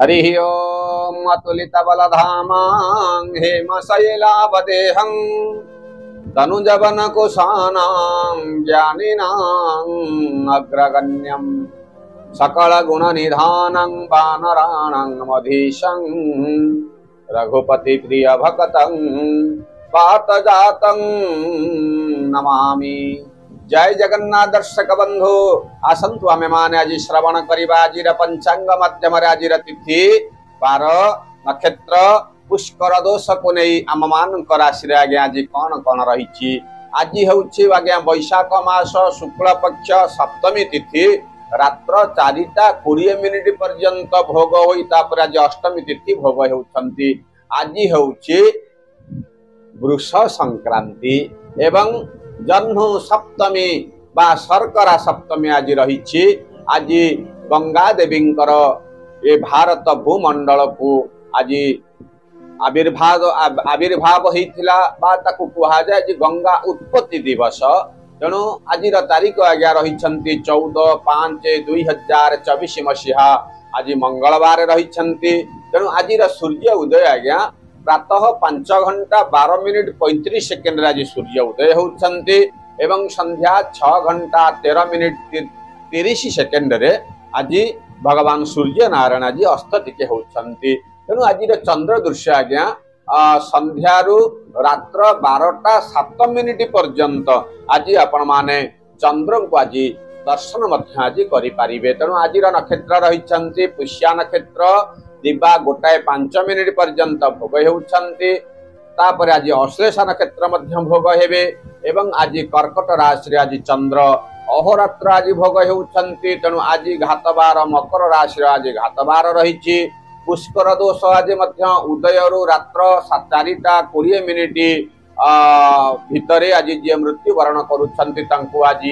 हरि ओम अतुलित बलधामां हेमशैलावदेहं तनुजवन कुशानां ज्ञानिनां अग्रगण्यं सकल गुण निधानं वानराणां मधीशं रघुपति प्रिय भक्तं पातजातं नमामि। जय जगन्नाथ दर्शक बंधु आसंतु आमे माने आज श्रवण करिबा आज पंचांग माध्यम आज तिथि 12 नक्षत्र पुष्कर दोष को नहीं आम मान राशि आज्ञा आज कौन कौन रही। आज हूँ आज्ञा वैशाख मास शुक्ल पक्ष सप्तमी तिथि रात्र 4:20 पर्यंत भोग होता आज अष्टमी तिथि भोग होती। आज हूँ वृष संक्रांति एवं जन्मु सप्तमी बा शर्करा सप्तमी आज रही। आज गंगा देवींकर ये भारत भूमंडल को आज आविर्भाव होता बा ताकू कहा जाए गंगा उत्पत्ति दिवस। तेणु आज तारीख आज्ञा रही 14/5/2024 मसीहा आज मंगलवार रही। तेणु आज सूर्य उदय आज्ञा प्रातः 5:12:35 आज सूर्य उदय होती एवं संध्या 6:13:30 आज भगवान सूर्य नारायण आज अस्त टिके होती। तेणु आज चंद्र दृश्य आज्ञा संध्यारू रात्र 12:07 पर्यंत आज आपण माने चंद्र को आज दर्शन आज करें। तेणु आज नक्षत्र रही पुष्या नक्षत्र दिबा 1:05 पर्यंत भोग होती। आज अश्लेषा नक्षत्र भोग हेबे एवं आज कर्कट राशि आज चंद्र अहोरात्र आज भोग होती। तेणु आज घातबार मकर राशि आज घातबार रही। पुष्कर दोष आज उदयरू रात्र 4:20 भितर आज जी मृत्युवरण करुछंती तांकु आज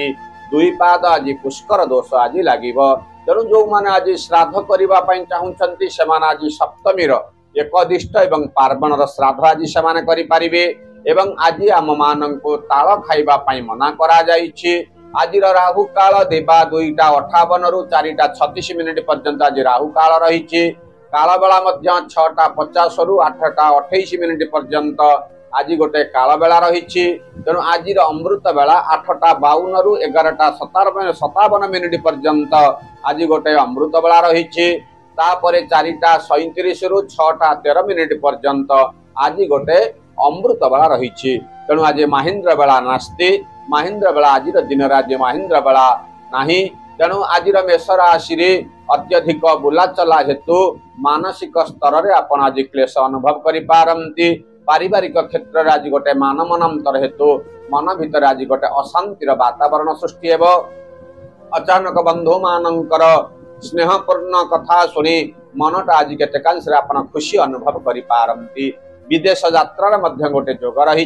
2 पाद आज पुष्कर दोष आज लागिब। तेणु जो माने आज श्राद्ध करने चाहूँगी से आज सप्तमीर एकदिष्ट एवं पार्वणर श्राद्ध आज से करें। एवं आज आम मान को ताल खाइबा मना करा जाइछि। आज राहु काल देवा 2:58 ରୁ 4:36 पर्यंत आज राहु काल रही। काल बेला 6:50 ରୁ 8:28 पर्यंत आज गोटे काल बेला रही। तेणु आज अमृत बेला 8:52 ରୁ 11:57 पर्यंत आज गोटे अमृत बेला रही। तापर 4:37 ରୁ 6:13 पर्यंत आज गोटे अमृत बेला रही। तेणु आज महेंद्र बेला नास्ति। महेंद्र बेला आज दिन आज महेंद्र बेला नहीं। तेणु आज मेष राशि अत्यधिक बुलाचला हेतु मानसिक स्तर में आपण आज क्लेश अनुभव करिपारंती। पारिवारिक क्षेत्र में आज गोटे मानमनांतर हेतु मन भितर आज गोटे अशांतिर वातावरण सृष्टि हेब। अचानक बंधु मानकर स्नेहपूर्ण कथा शुणी मनटा आज केतेकांश आपण खुशी अनुभव करिपारंती। विदेश यात्रा गोटे जोग रही।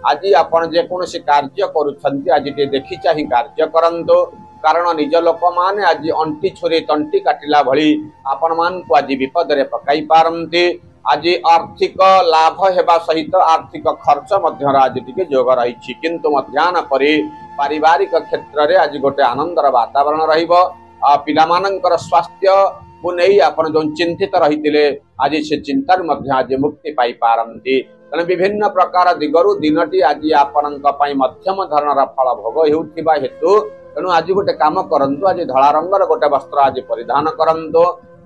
आज आपण जेकोसी कार्य करुछंती आज देखि चाहि कार्य करंतु। कारण निज लोक माने आज अंटी छुरी तंटी काटिला भली आपण मान को आज विपद रे पकाई पारंती। आज आर्थिक लाभ हेबा सहित आर्थिक खर्च मध्य आज टिके जोग रही। किंतु मध्याह्न परि पारिवारिक क्षेत्र में आज गोटे आनंदर वातावरण रहिबो। पिलामानंकर स्वास्थ्य को नहीं आपण जो चिंतित रही आज से चिंतार आज मुक्ति पाई पारंती। तेणु विभिन्न प्रकार दिगरु दिनटी आज आपण मध्यम धरणर फल भोग होउथिबा हेतु तेणु आज गोटे काम करंतु। आज धला रंगर गोटे वस्त्र आज परिधान करंतु।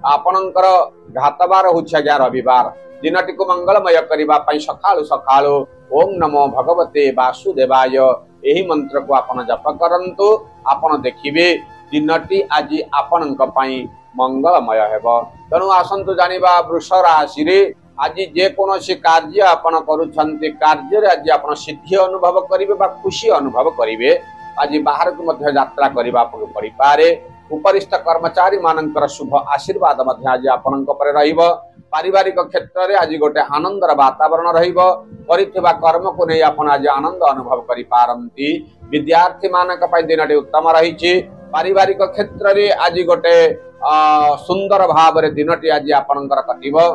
आपणकर घातबार होछि रविवार दिनटी को मंगलमय करिबा पई सकाळु सकाळु ओम नमो भगवते वासुदेवाय एही मंत्र को आपण जप करंतु। आपण देखिबे दिनटी आज आपणक पई मंगलमय हेब। तेणु आसंतु जानिबा वृष राशि आज जेकोसी कार्य आपण करुछंती कार्य आज आपण सिद्धि अनुभव करिवे बा खुशी अनुभव करिवे। आज बाहर को मध्य यात्रा करबा पड़ी पारे। उपरिस्थ कर्मचारी मानकर शुभ आशीर्वाद मध्य आज आपणक पर रहिबो। पारिवारिक क्षेत्र में आज गोटे आनंदर वातावरण रहिबो। करिथिबा कर्म को नहीं आपण आज आनंद अनुभव करि पारंती। विद्यार्थी मानक पय दिनटी उत्तम रही। पारिवारिक क्षेत्र में आज गोटे सुंदर भाव रे दिनटी आज आपणकर कटिबो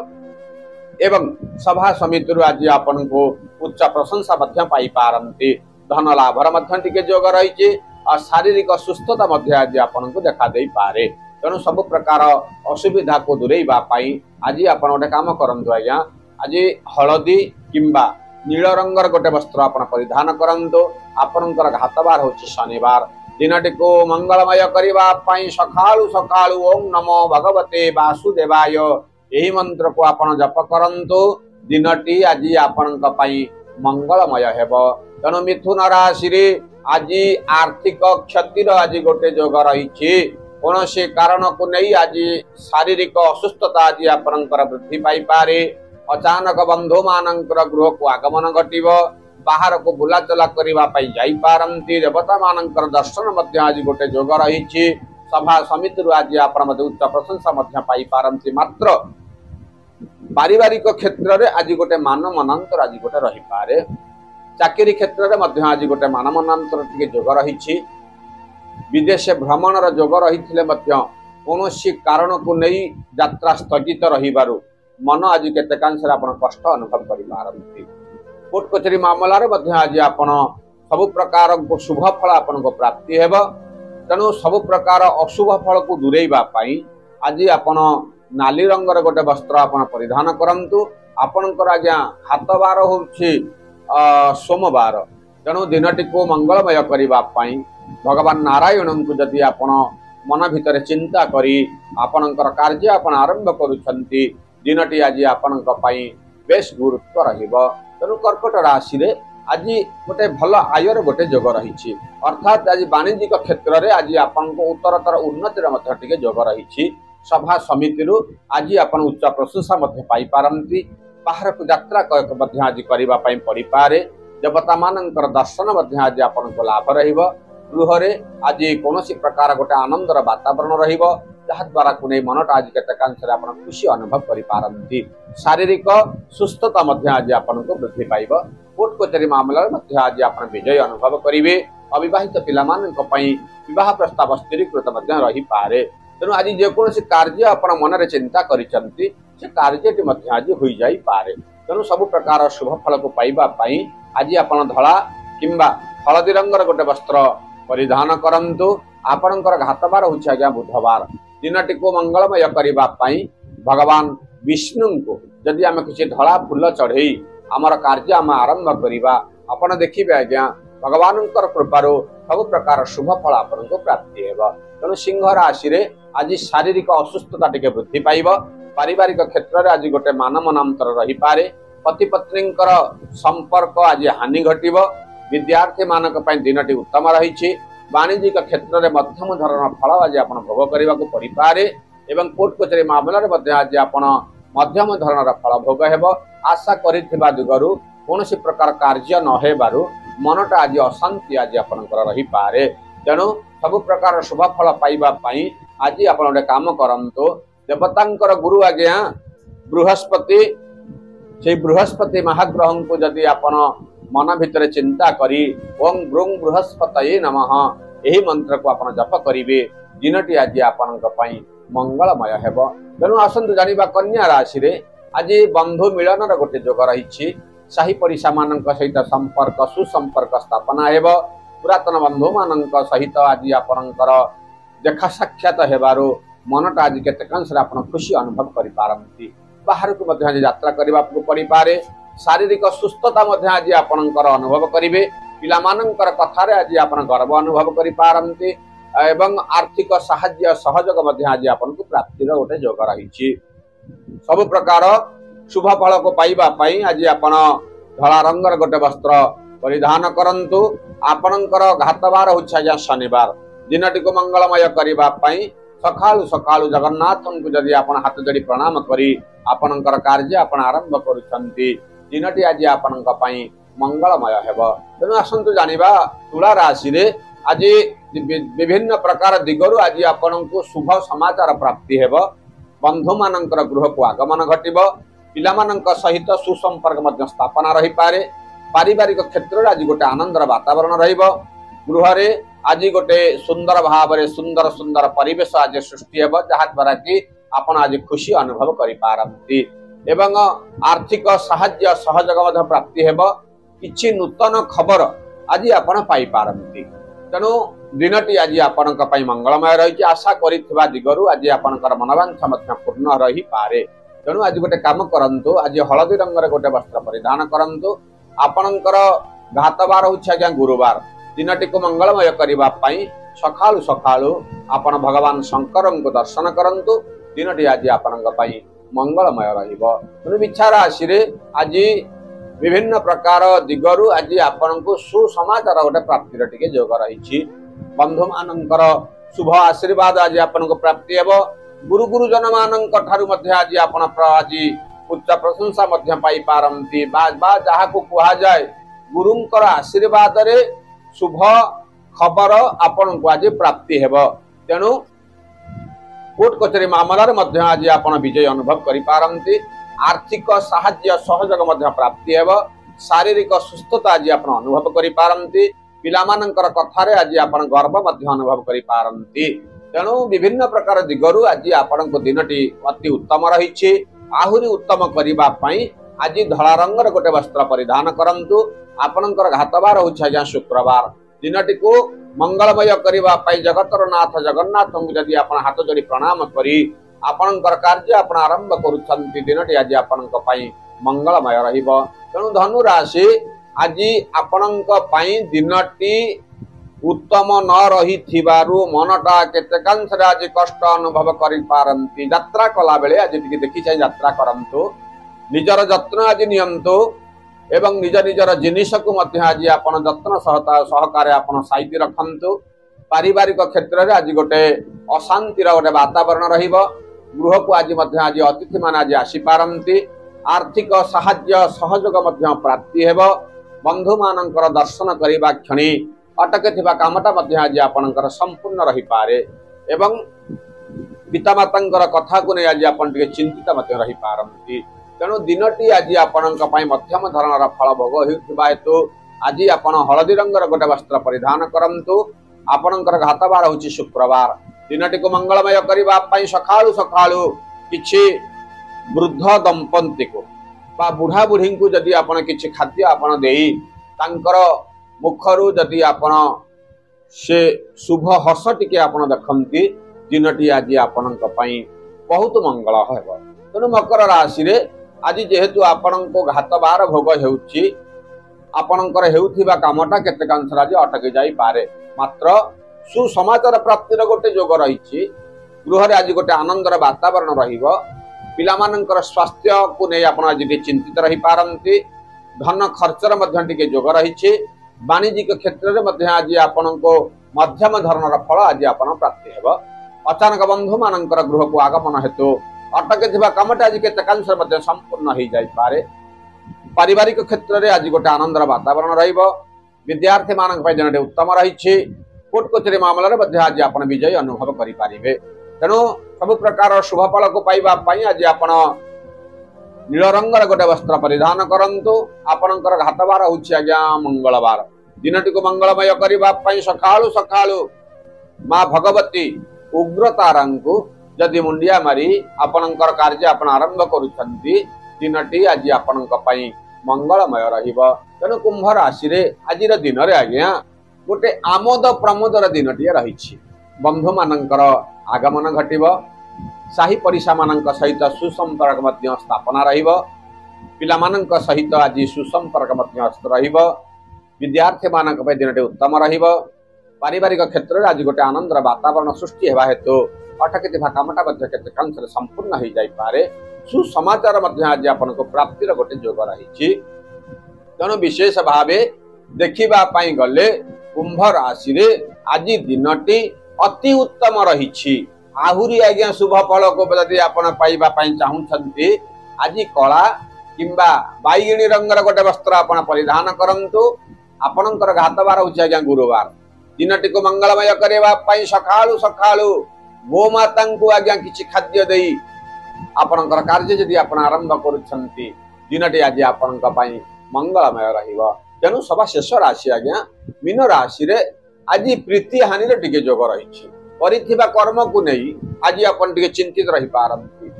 एवं सभा समिति आज आपण को उच्च प्रशंसा मध्य पाई पारंती। धन लाभर मध्य टिके जोग रही। शारीरिक सुस्थता मध्य आज आपन को देखा दे पारे। तेणु सब प्रकार असुविधा को दूरेबा आज आप गोटे काम करंतु आज्ञा आज हलदी किंबा नील रंगर गोटे वस्त्र आपण परिधान करंतु आपणकर घातबार होची शनिवार दिनटी को मंगलमय करने सकाळु सकाळु ओं नमो भगवते वासुदेवाय यही मंत्र को आपण जप करंतु दिनटी आज आपणक पई मंगलमय हेब तेणु मिथुन राशि रे आज आर्थिक क्षतिर आज गोटे जोग रही कौन से कारण को नहीं आज शारीरिक असुस्थता आज आपणकर वृद्धि पाई पारे अचानक बंधु मानकर गृह को आगमन घटिव बाहर को बुलाचला करने जापारती देवता मानकर दर्शन आज गोटे जोग रही सभा समिति आज आप उच्च प्रशंसा पाई मात्र पारिवारिक क्षेत्र में आज गोटे मान मनांतर आज गोटे रही पारे चाकरी क्षेत्र में आज गोटे मान मनांतर टिके जोग रही विदेश भ्रमणर जोग रही कौन कारण को नहीं यात्रा स्थगित रही मन आज केतेकांश कष्ट अनुभव कर कोर्ट कचेरी मामलार आज आप सब प्रकार शुभ फल आपन को प्राप्ति हेब तेणु सब प्रकार अशुभ फल को दूरेबा आज आपण नाली रंगर गोटे वस्त्र आपण परिधान करंतु आपणकर आज्ञा हातबार होछि सोमवार तेणु दिनटी को मंगलमय करने भगवान नारायण को जदि आपण मन भितर चिंता करी आपणकर कार्य आपण आरंभ करुछंती दिनटी आज आपणक पई बेस गुरुत्व रहिबो तेणु कर्कट राशि रे आज गोटे भल आयर गोटे जोग रही अर्थात आज वाणिज्यिक क्षेत्र में आज आपन उत्तरतर उन्नतिर जोग रही सभा समिति आज आप उच्च प्रशंसा पाई पारती बाहर को यात्रा आज करने पड़ पारे देवता मानकर दर्शन आज आपन को लाभ रहा आज कौन प्रकार गोटे आनंदर वातावरण रहा कुने मनटा आज केतेकांश खुशी अनुभव करि शारीरिक सुस्थता आज आपन को वृद्धि पाइब कोर्ट कचेरी मामला आज आप विजय अनुभव करेंगे अविवाहित पिला विवाह प्रस्ताव स्थिरीकृत रही पारे तेणु आज जेकोसी कार्य आप मन में चिंता करिसंती से कार्यटी आज हो जाई पारे तेणु सब प्रकार शुभ फल को पाइबापी आज आप धला किंबा हलदी रंगर गोटे वस्त्र परिधान करंतु आपणकर घातबार होछि आज्ञा बुधवार दिनटी को मंगलमय करने भगवान विष्णु को जदि आम किसी धला फूल चढ़ई आमर कार्य आम आरंभ करवा आपड़ देखिए आज्ञा भगवान कृपार सब प्रकार शुभ फल आपन को प्राप्ति हेब तेणु सिंह राशि रे आज शारीरिक असुस्थता टिके वृद्धि पाइब पारिवारिक क्षेत्र में आज गोटे मान मनांतर रही पारे पति पत्नी संपर्क आज हानि घटिव विद्यार्थी मानक दिनटी उत्तम रही वाणिज्यिक क्षेत्र में मध्यम धरण फल आज आप भोग करने को पड़ पारे एवं कोर्ट कचेरी मामला आज आप मध्यम धरण फल भोग हेब आशा करिथिबा दिगरु कौन प्रकार कार्य न हेबारु मनटा आज अशांति आज आपनकर रही पारे तेणु सब प्रकार शुभ फल पाइबा पई आज आप गोटे काम करंतु देवतांकर गुरु आज्ञा बृहस्पति से बृहस्पति महाग्रह को जदि आपण मन भितर चिंता करी ओं ब्रूं बृहस्पतये नमः यही मंत्र को आप जप करेंगे दिनटी आज आपनक पई मंगलमय हेब तेणु आसतु जानिबा कन्या राशि रे आज बंधु मिलन गोटे जोग रही साही पड़िशा मान सहित संपर्क सुसंपर्क स्थापना हेब पुरातन बंधु मान सहित आज आपणकर देखा साक्षात हेबारु मनटा आज केतेकांश आप खुशी अनुभव करिपारंती बाहर को आज यात्रा करने को पड़ पारे शारीरिक सुस्थता आज आपणकर अनुभव करेंगे पिला मानकर कथारे आज आप गर्व अनुभव करिपारंती एवं आर्थिक साहाय्य सहयोग आज आपन को प्राप्तिर गोटे जोग रही सब प्रकार शुभ फल को पाइबापी आज आपण धला रंगर गोटे वस्त्र परिधान करंतु आपणकर घातबार होछि आज शनिवार दिनटी को मंगलमय करने सकाळु सकाळु जगन्नाथ को जदि आपण हाथ जोड़ी प्रणाम करी आपणकर कार्य आपण आरंभ करुछंती दिनटी आज आपणक पई मंगलमय हेब तेणु आसतु जानिबा तुला राशि रे आज विभिन्न प्रकार दिगरु आज आपण को शुभ समाचार प्राप्ति हेब बंधु मानकर गृह को आगमन घटिब पिला मानक सहित सुसंपर्क स्थापना रही पारे पारिवारिक क्षेत्र आज गोटे आनंदर वातावरण रहिब गृह रे आज गोटे सुंदर भाव में सुंदर सुंदर परिवेश आज सृष्टि हेब जहा द्वारा कि आपण आज खुशी अनुभव करि पारंती एवं आर्थिक साहाय्य सहयोग प्राप्ति हेब किछि नूतन खबर आज आपण पाई पारंती तेणु दिनटी आज आपणक मंगलमय रही आशा करिथिबा दिगरु आज आपणकर मनोवांछा मध्य पूर्ण रही पारे। तेणु आज गोटे काम करंतु आज हलदी रंगर गोटे वस्त्र परिधान करंतु आपणकर घातबार होछि आज्ञा गुरुवार दिनटी को मंगलमय करिबा पई सखाळु सखाळु आपण भगवान शंकर को दर्शन करंतु दिनटी आज आपणक पई मंगलमय रहिबो। तेणु मिच्छा राशि रे आज विभिन्न प्रकार दिगरु आज आपणको सुसमाचार गोटे प्राप्तिर टिके जोग रही। बंधु मानकर शुभ आशीर्वाद आज आपनको प्राप्ति हेबो। गुरु गुरुजन मानक ठारु मध्य आज आपण आज उच्च प्रशंसा मध्य पाई पारंती बा जहा को कहा जाय गुरुंकर आशीर्वाद रे शुभ खबर आपनको आज प्राप्ति हेबो। तेणु कोर्ट कचेरी मामला रे मध्य आज आपण विजय अनुभव करि पारंती। आर्थिक साहाय्य सहयोग मध्य प्राप्ति हेबो। शारीरिक सुस्थता आज आपण अनुभव करि पारंती। पिलामानंकर कथारे आज आपण गर्व मध्य अनुभव करि पारंती। तेणु विभिन्न प्रकार दिगरु आज आपणको दिनटी अति उत्तम रही। आहुरी उत्तम करिबा पई आज धला रंगर गोटे वस्त्र परिधान करंतु। आपणकर घातबार होछि आज शुक्रवार दिनटी को मंगलमय करिबा पई जगतर नाथ जगन्नाथ को यदि आपण हाथ जोड़ी प्रणाम करी आपणकर कार्य आपण आरंभ करूछंती दिनटी आज आपणक पई मंगलमय रहिबो। तेणु धनु राशि आज आपणक पई दिनटी उत्तम न रही थिबारु मनटा केतेकांश आज कष्ट अनुभव करि पारंती। यात्रा कला बेले आज टिके देखि चाहि यात्रा करंतु निजर जत्न आज नियंतु एवं निज निजर जिनिस को मध्य आज आपण जत्न सहकारे आपण साइति रखंतु। पारिवारिक क्षेत्र रे आज गोटे अशांतिर गोटे वातावरण रहिबो। गृह को आज मध्य आज अतिथि मान आज आसी पारंती। आर्थिक साहाय्य सहयोग मध्य प्राप्ति हेबो। बंधु मानकर दर्शन करिबा क्षणी अटके थिबा कामटा मध्य आज आपणकर संपूर्ण रही पारे एवं पितामातांकर कथा को नै आज आपण टिके चिंतित मध्य रही पारंती। तेणु दिनटी आज आपणक पई मध्यम धरणर फल भोग हेउथिबा हेतु आज आपण हलदी रंगर गोटे वस्त्र परिधान करंतु। आपणकर घातबार होछि शुक्रवार दिनटी को मंगलमय करिबा पई सखाळु सखाळु किछि वृद्ध दंपति को बा बुढ़ा बुढ़ी को जदि आपण किछि खाद्य आपण देई तांकर मुखरु जदि आपण से शुभ हस टिके आपण देखंती दिनटी आज आपणक पई बहुत मंगल हेबो। तेणु मकर राशि रे आज जेहेतु आपणको घातबार भोग हेउछि आपणकर हेउथिबा कामटा केतेकांश आज अटकी जाई पारे। मात्र सुसमाचार प्राप्तिर गोटे जोग रही। गृह रे आज गोटे आनंदर वातावरण रहिबो। पिलामानंकर स्वास्थ्य को नै आपण आज चिंतित रही पारंती। धन खर्चर मध्य टिके जोग रही। वाणिज्यिक क्षेत्र रे मध्य आज आपणको मध्यम धरणर फल आज आपण प्राप्ति हेबो। अचानक बंधु मानंकर गृह को आगमन हेतु अटके थिबा कामटा आज केतेकांश मध्य संपूर्ण हो जाई पारे। पारिवारिक क्षेत्र रे आज गोटे आनंदर वातावरण रहिबो। विद्यार्थी मानक पई दिनटे उत्तम रही। कोर्ट कचेरी मामला रे मध्य आज आपण विजय अनुभव करि पारिबे। तेणु सब प्रकार शुभ फल को पाइबा पई आज आपण नील रंगर गोटे वस्त्र परिधान करंतु। आपणकर घातबार होछि आज्ञा मंगलवार दिनटी को मंगलमय करिबा पई सखाळु सखाळु मां भगवती उग्रतारांकु जदि मुंडिया मारी आपणकर कार्य आपण आरंभ करूछंती दिनटी आज आपणक पई मंगलमय रहिबो। तेणु कुंभ राशि रे आजिर दिन रे आज्ञा गोटे आमोद प्रमोदर दिनटी रही। बंधु मानकर आगमन घटिबो। साही परिसा मानक सहित सुसंपर्क मध्य स्थापना रहिबो। पिला मानक सहित आज सुसंपर्क मध्य रहिबो। विद्यार्थी मानक पे दिनटे उत्तम रहिबो। पारिवारिक क्षेत्र रे आज गोटे आनंदर वातावरण सृष्टि हेबा हेतु अटके थिबा कामटा मध्य केतेकांश संपूर्ण हो जाई पारे। सुसमाचार मध्य आज आपनको प्राप्तिर गोटे जोग रही। तेणु विशेष भावे देखिबा पई गले कुंभ राशि रे आज दिनटी अति उत्तम रही। आहुरी आज्ञा शुभ फल को यदि आपण पाइबा पई चाहुछंती आज कला किंबा बैगणी रंगर गोटे वस्त्र आपण परिधान करंतु। आपणकर घातबार होछि आज्ञा गुरुवार दिनटी को मंगलमय करेबा पई सखाळु सखाळु गोमाता को आज्ञा किछि खाद्य देई आपणकर कार्य यदि आपण आरंभ करूछंती दिनटी आज आपणक पई मंगलमय रहिबो। तेणु सभा शेष राशि आज्ञा मीन राशि रे आज प्रीति हानि रे टिके जोग रही। परिथिबा कर्म को नहीं आज अपन टिके चिंतित रही पारंती।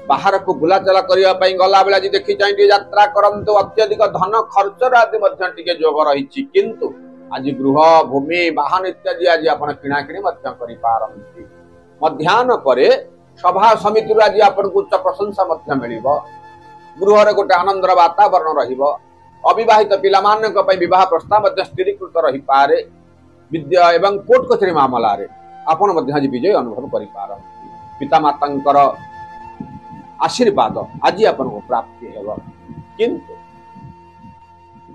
बाहर को बुलाचला करिया पई गला बेला जी देखि चाहि यात्रा करंतु। अत्यधिक धन खर्च आदि मध्य टिके जोग रही। किंतु आज गृह भूमि वाहन इत्यादि आज आपण किणाकिणी कर पारती। मध्याह्न पर सभा समिति आज आपन उच्च प्रशंसा मिल गृह गोटे आनंदर वातावरण रविवाहित पिला विवाह प्रस्ताव स्थिरीकृत रही पारे। विद्या एवं कोर्ट कचेरी मामला आपण आज विजय अनुभव कर पितामाता आशीर्वाद आज आपन को प्राप्ति हेब। किंतु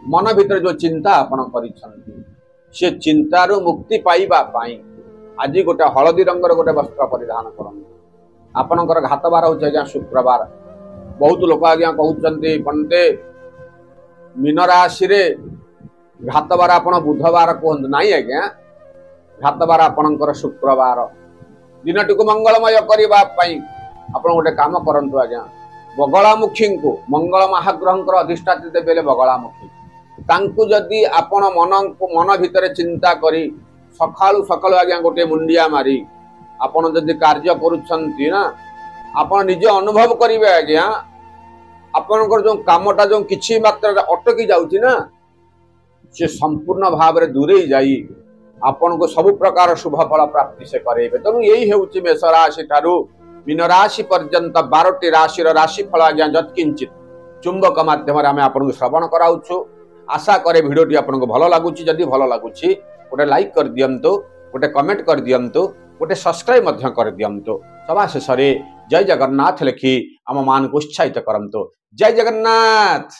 मन भीतर जो चिंता आपण से चिंतारू मुक्ति पाइबा पाई आज गोटे हलदी रंगर गोटे वस्त्र परिधान करते। आपणकर घात बार हो शुक्रवार। बहुत लोक आज्ञा कहते पंडे मीन राशि घात बार आप बुधवार कहते ना आज्ञा घात बार आपणकर शुक्रवार दिनटी को मंगलमय करने आप गोटे कम करूँ आज्ञा बगलामुखी को मंगल महाग्रह अधिष्ठात्री देवे बगलामुखी तांकु जदि आपण मन भितर चिंता करी सकाळु सकाळु आज्ञा गोटे मुंडिया मारी आपण जदि कार्य करुछंती ना आपण निजे अनुभव करिवे आज्ञा आपनकर जो कामटा जो किछि मात्रा अटकी जाउची ना से संपूर्ण भाव रे दूरे जाई आपन को सब प्रकार शुभ फल प्राप्ति से करेबे। तेणु यही हेउची मेष राशि ठारू मीन राशि पर्यंत 12टी राशि राशि फल आज्ञा जत्किंचित चुंबक माध्यम आम आपन श्रवण कराउछु। आशा करे भिडियोटी आपन को भल लागुची। जदि भल लागुची गोटे लाइक कर दियंतु, गोटे कमेंट कर दियंतु, गोटे सब्सक्राइब मध्य कर दियंतु। सभा शेष जय जगन्नाथ लिखि आम मान को उत्साहित करंतु। जय जगन्नाथ।